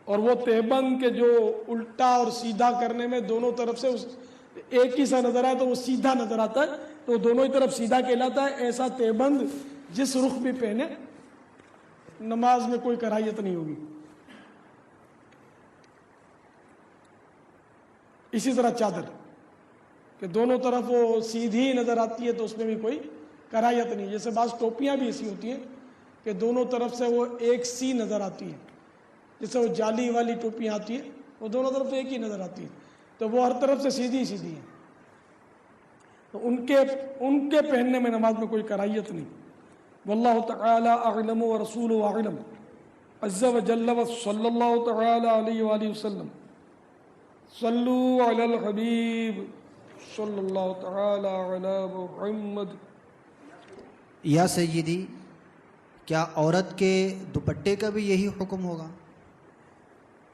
اور وہ تہبند کے جو الٹا اور سیدھا کرنے میں دونوں طرف سے ایک ہی سا نظر آئے تو وہ سیدھا نظر آتا ہے، تو دونوں ہی طرف سیدھا کہلاتا ہے۔ ایسا تہبند جس رخ بھی پہنے نماز میں کوئی کراہیت نہیں ہوگی۔ اسی طرح چادر کہ دونوں طرف وہ سیدھی نظر آتی ہے تو اس میں بھی کوئی کراہیت نہیں۔ جیسے بعض ٹوپیاں بھی ایسی ہوتی ہیں کہ دونوں طرف سے وہ ایک سی نظر آتی ہے، جیسے وہ جالی والی ٹوپیاں آتی ہیں وہ دونوں طرف سے ایک ہی نظر آتی ہے، تو وہ ہر طرف سے سیدھی سیدھی ہیں، تو ان کے پہننے میں نماز میں کوئی کراہیت نہیں۔ واللہ تعالی اعلم ورسولہ اعلم عز وجل وصلی اللہ تعالی علیہ وآلہ وسلم۔ صلو علی الحبیب صلی اللہ تعالی علی محمد۔ یا سیدی، کیا عورت کے دوپٹے کا بھی یہی حکم ہوگا؟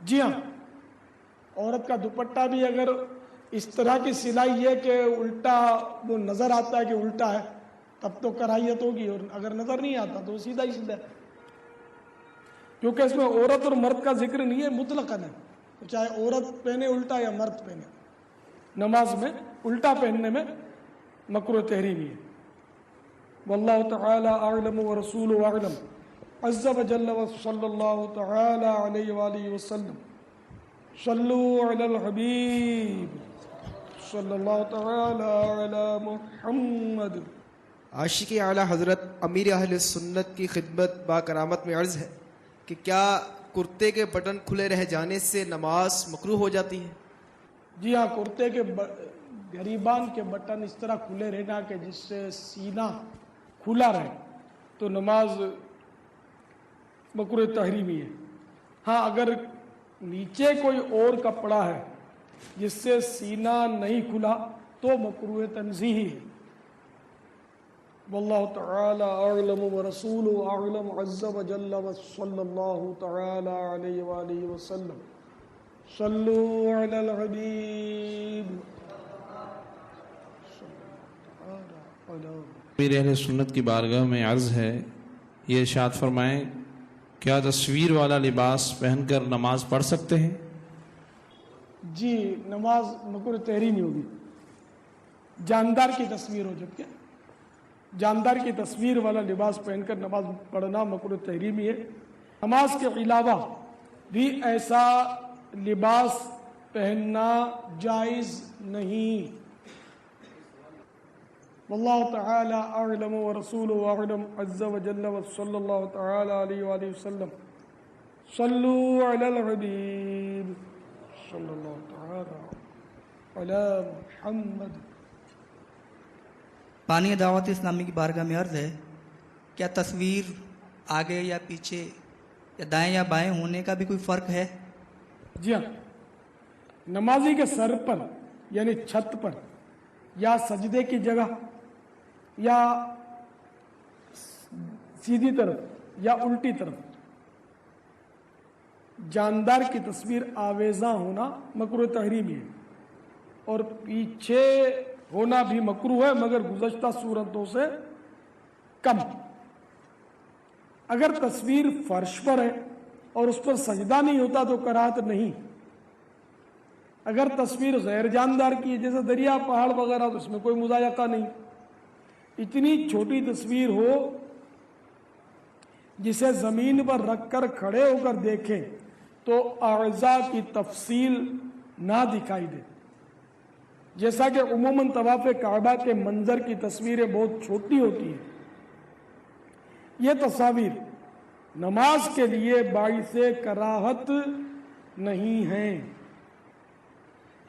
جی ہاں، عورت کا دوپٹہ بھی اگر اس طرح کی سلائی ہے کہ الٹا وہ نظر آتا ہے کہ الٹا ہے تب تو کراہیت ہوگی، اور اگر نظر نہیں آتا تو سیدھا ہی سیدھا ہے، کیونکہ اس میں عورت اور مرد کا ذکر نہیں ہے، مطلقاً ہے، تو چاہے عورت پہنے الٹا یا مرد پہنے، نماز میں الٹا پہننے میں مکروہ تحریمی ہے۔ واللہ تعالی اعلم ورسولہ اعلم عز وجل وصلی اللہ تعالی علیہ وآلہ وسلم۔ صلو علی الحبیب صلی اللہ تعالی علی محمد۔ عاشق اعلیٰ حضرت امیر اہل سنت کی خدمت با کرامت میں عرض ہے کہ کیا کرتے کے بٹن کھلے رہ جانے سے نماز مکروہ ہو جاتی ہے؟ جی ہاں، کرتے کے گریبان کے بٹن اس طرح کھلے رہنا کہ جس سے سینہ کھلا رہے تو نماز مکروہ تحریمی ہے۔ ہاں، اگر نیچے کوئی اور کپڑا ہے جس سے سینہ نہیں کھلا تو مکروہ تنزیہی ہے۔ واللہ تعالی اعلم ورسولہ اعلم عز وجل وصلی اللہ تعالی علیہ وآلہ وسلم۔ صلو علی الحبیب۔ امیر اہل سنت کی بارگاہ میں عرض ہے، یہ ارشاد فرمائیں کیا تصویر والا لباس پہن کر نماز پڑھ سکتے ہیں؟ جی، نماز مکروہ تحریمی ہوگی۔ جاندار کی تصویر ہو، جبکہ جاندار کی تصویر والا لباس پہن کر نماز پڑھنا مکروہ تحریمی ہے۔ نماز کے علاوہ بھی ایسا لباس پہننا جائز نہیں۔ واللہ تعالی اعلم ورسولہ اعلم عز وجل وصلی اللہ تعالی علیہ وآلہ وسلم۔ صلو علی الحبیب صلی اللہ تعالی علی محمد۔ بانی دعوت اسلامی کی بارگاہ میں عرض ہے، کیا تصویر آگے یا پیچھے یا دائیں یا بائیں ہونے کا بھی کوئی فرق ہے؟ جی ہاں، نمازی کے سر پر یعنی چھت پر یا سجدے کی جگہ یا سیدھی طرف یا الٹی طرف جاندار کی تصویر آویزاں ہونا مکروہ تحریمی ہے، اور پیچھے ہونا بھی مکروہ ہے مگر گزشتہ صورتوں سے کم۔ اگر تصویر فرش پر ہے اور اس پر سجدہ نہیں ہوتا تو کراہت نہیں۔ اگر تصویر غیر جاندار کی ہے جیسے دریا، پہاڑ وغیرہ تو اس میں کوئی مضایقہ نہیں۔ اتنی چھوٹی تصویر ہو جسے زمین پر رکھ کر کھڑے ہو کر دیکھیں تو اعضاء کی تفصیل نہ دکھائی دے، جیسا کہ عموماً طواف کعبہ کے منظر کی تصویریں بہت چھوٹی ہوتی ہیں۔ یہ تصاویر نماز کے لیے باعث کراہت نہیں ہیں۔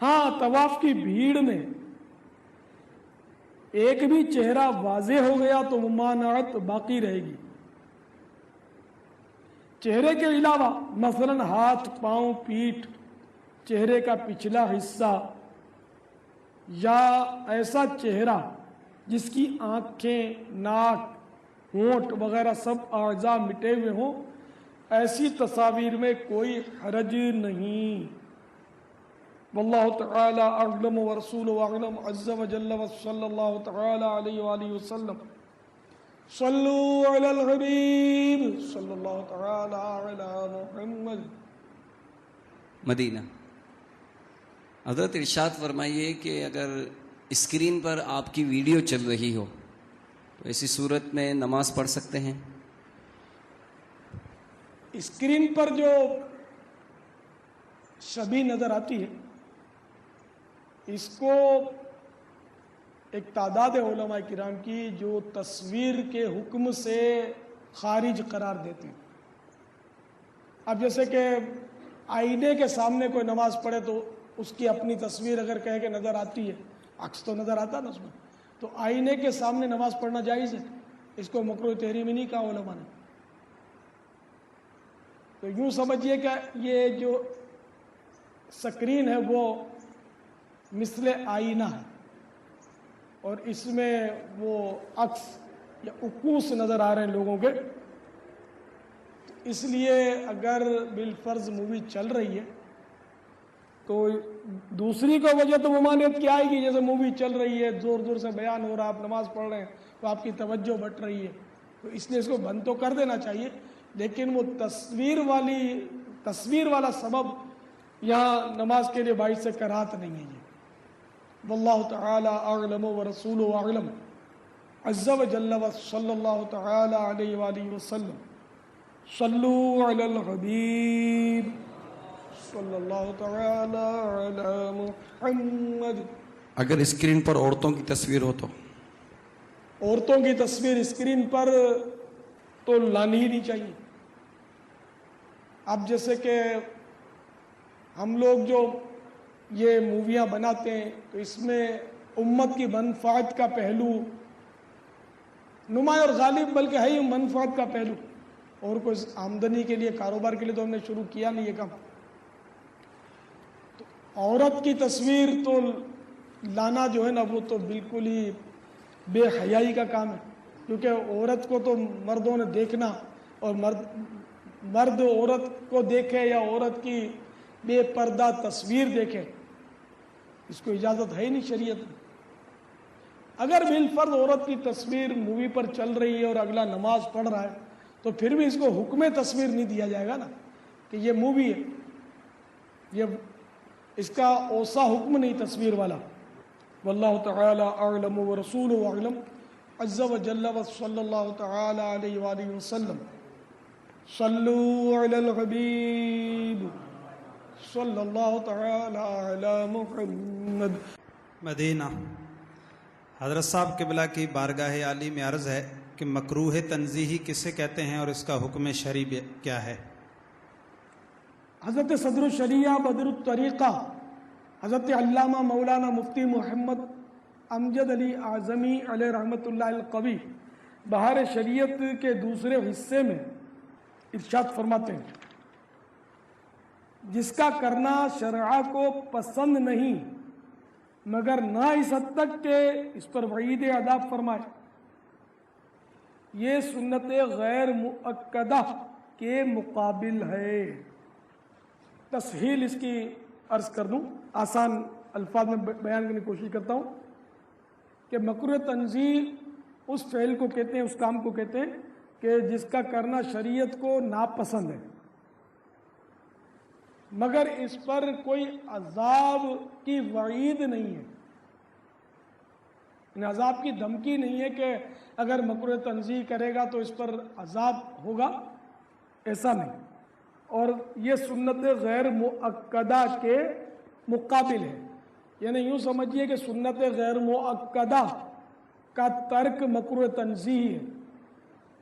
ہاں، طواف کی بھیڑ میں ایک بھی چہرہ واضح ہو گیا تو ممانعت باقی رہے گی۔ چہرے کے علاوہ مثلاً ہاتھ، پاؤں، پیٹھ، چہرے کا پچھلا حصہ یا ایسا چہرہ جس کی آنکھیں، ناک، ہونٹ وغیرہ سب اعضاء مٹے ہوئے ہوں، ایسی تصاویر میں کوئی حرج نہیں۔ واللہ تعالی اعلم ورسولہ اعلم عز وجل وصلی اللہ تعالی علیہ وآلہ وسلم۔ صلو علی الحبیب صلی اللہ تعالی علی محمد۔ مدینہ۔ حضرت ارشاد فرمائیے کہ اگر اسکرین پر آپ کی ویڈیو چل رہی ہو تو ایسی صورت میں نماز پڑھ سکتے ہیں؟ اسکرین پر جو شبیہ نظر آتی ہے اس کو ایک تعداد علماء کرام کی جو تصویر کے حکم سے خارج قرار دیتے ہیں۔ اب جیسے کہ آئینے کے سامنے کوئی نماز پڑھے تو اس کی اپنی تصویر اگر کہے کہ نظر آتی ہے، عکس تو نظر آتا نا اس میں، تو آئینے کے سامنے نماز پڑھنا جائز ہے، اس کو مکروہ تحریمی نہیں کہا علماء نے۔ تو یوں سمجھیے کہ یہ جو سکرین ہے وہ مثل آئینہ ہے اور اس میں وہ عکس یا عکوس نظر آ رہے ہیں لوگوں کے، اس لیے اگر بالفرض مووی چل رہی ہے تو دوسری کو وجہ تو ممانعت کی آئے گی، جیسے مووی چل رہی ہے، زور زور سے بیان ہو رہا ہے، آپ نماز پڑھ رہے ہیں تو آپ کی توجہ بٹ رہی ہے، تو اس لیے اس کو بند تو کر دینا چاہیے، لیکن وہ تصویر والا سبب یہاں نماز کے لیے باعث کراہت نہیں ہے۔ یہ واللہ تعالی اعلم ورسولہ اعلم عز وجل وصلی اللہ تعالی علیہ وآلہ وسلم۔ صلو علی الحبیب صلی اللہ تعالی علی محمد۔ اگر اسکرین پر عورتوں کی تصویر ہو تو؟ عورتوں کی تصویر اسکرین پر تو لانی ہی نہیں چاہیے۔ اب جیسے کہ ہم لوگ جو یہ موویاں بناتے ہیں تو اس میں امت کی منفعت کا پہلو نمایاں اور غالب بلکہ ہے ہی منفعت کا پہلو، اور کوئی آمدنی کے لیے کاروبار کے لیے تو ہم نے شروع کیا نہیں یہ کام۔ تو عورت کی تصویر تو لانا جو ہے نا وہ تو بالکل ہی بے حیائی کا کام ہے، کیونکہ عورت کو تو مردوں نے دیکھنا، اور مرد عورت کو دیکھے یا عورت کی بے پردہ تصویر دیکھے، اس کو اجازت ہے ہی نہیں شریعت میں۔ اگر بالفرض عورت کی تصویر مووی پر چل رہی ہے اور اگلا نماز پڑھ رہا ہے تو پھر بھی اس کو حکم تصویر نہیں دیا جائے گا نا کہ یہ مووی ہے، یہ اس کا اوسا حکم نہیں تصویر والا۔ واللہ تعالی اعلم ورسولہ اعلم عز وجل وصلی اللہ تعالی علیہ وآلہ وسلم۔ صلو علی الحبیب صلی اللہ تعالی علی محمد۔ مدینہ۔ حضرت صاحب قبلہ کی بارگاہ عالی میں عرض ہے کہ مکروہ تنزیہی کسے کہتے ہیں اور اس کا حکم شرعی کیا ہے؟ حضرت صدر الشریعہ بدر الطریقہ حضرت علامہ مولانا مفتی محمد امجد علی اعظمی علیہ رحمۃ اللہ القوی بہار شریعت کے دوسرے حصے میں ارشاد فرماتے ہیں، جس کا کرنا شرع کو پسند نہیں مگر نہ اس حد تک کہ اس پر وعید عذاب فرمائے، یہ سنت غیر مؤکدہ کے مقابل ہے۔ تسہیل اس کی عرض کر دوں، آسان الفاظ میں بیان کرنے کی کوشش کرتا ہوں کہ مکروہ تنزیہ اس فعل کو کہتے ہیں، اس کام کو کہتے ہیں کہ جس کا کرنا شریعت کو ناپسند ہے مگر اس پر کوئی عذاب کی وعید نہیں ہے، یعنی عذاب کی دھمکی نہیں ہے کہ اگر مکروہ تنزیہ کرے گا تو اس پر عذاب ہوگا، ایسا نہیں، اور یہ سنت غیر مؤکدہ کے مقابل ہے، یعنی یوں سمجھیے کہ سنت غیر مؤکدہ کا ترک مکروہ تنزیہ ہے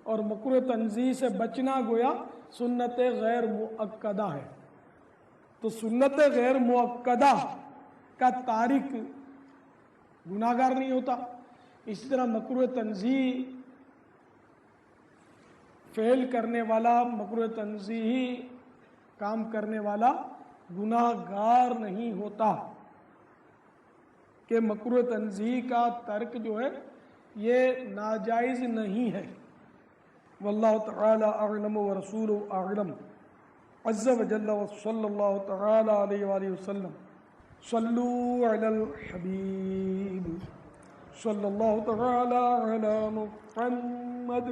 اور مکروہ تنزیہ سے بچنا گویا سنت غیر مؤکدہ ہے۔ تو سنت غیر مؤکدہ کا تارک گناہگار نہیں ہوتا، اسی طرح مکروہ تنزیہ فعل کرنے والا، مکروہ تنزیہی کام کرنے والا گناہگار نہیں ہوتا، کہ مکروہ تنزیہ کا ترک جو ہے یہ ناجائز نہیں ہے۔ واللہ تعالی اعلم ورسولہ اعلم عز وجل وصلی اللہ تعالی علیہ وآلہ وسلم۔ صلو علی الحبیب صلی اللہ تعالی علی محمد۔